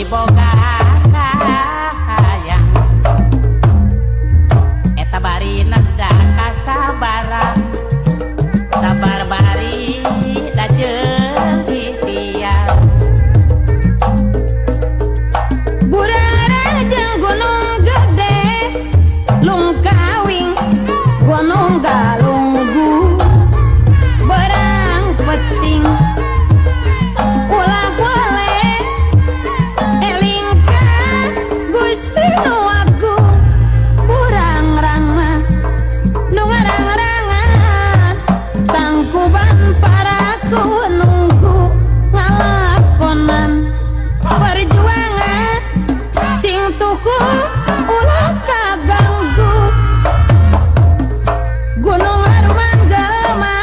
boga sayang eta bari neda kasabaran sabar bari dajeung ikhtiar burara jeung gunung gede lungkawing gunung galunggu berang peting ulah wale eling ka Gusti nu agung burang rangma nu ngarang-rangan tangkuban paraku nunggu ngalakonan perjuangan sing tuku ulah kaganggu gunung haruman gelema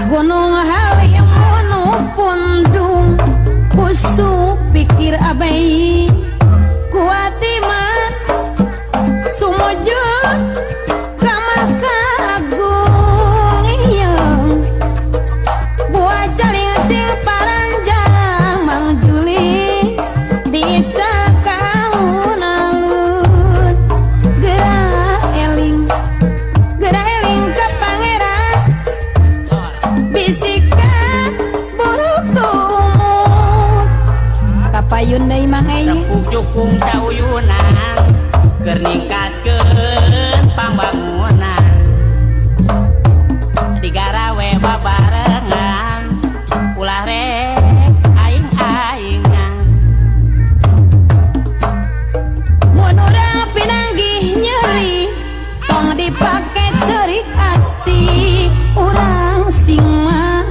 gunung halimun nu pundung busuk pikir abai kuat iman sumujud kamah kagung iya buat jaling cing paranjang Mang Juli dicakaun alun gerah eling ke pangeran bisikan buruk tuh kapayun deui Mang Ei Rempuk jukung sauyunan keur ningkatkeun pambangunan digarawe babarengan ulah rek aing-aingan mun urang pinanggih nyeri tong dipake cerik ati urang sing mah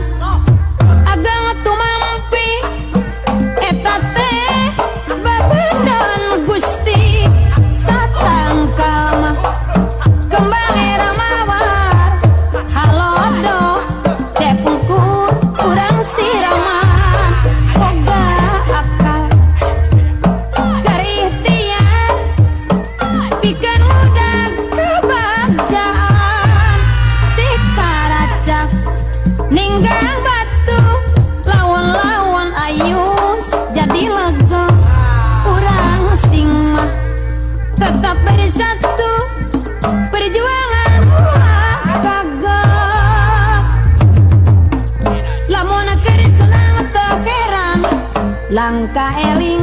agang tumampi eta teh babendon Gusti satangkal mah kembang era mawar halodo cepungkur urang siraman boga akal karihtian pikeun udag kebagjaan si karacak ninggang batu lawan-lawan ayus jadi lega urang sing mah tetap bersatu perjuangan wah kagak lamun keur senang teu heran langkah eling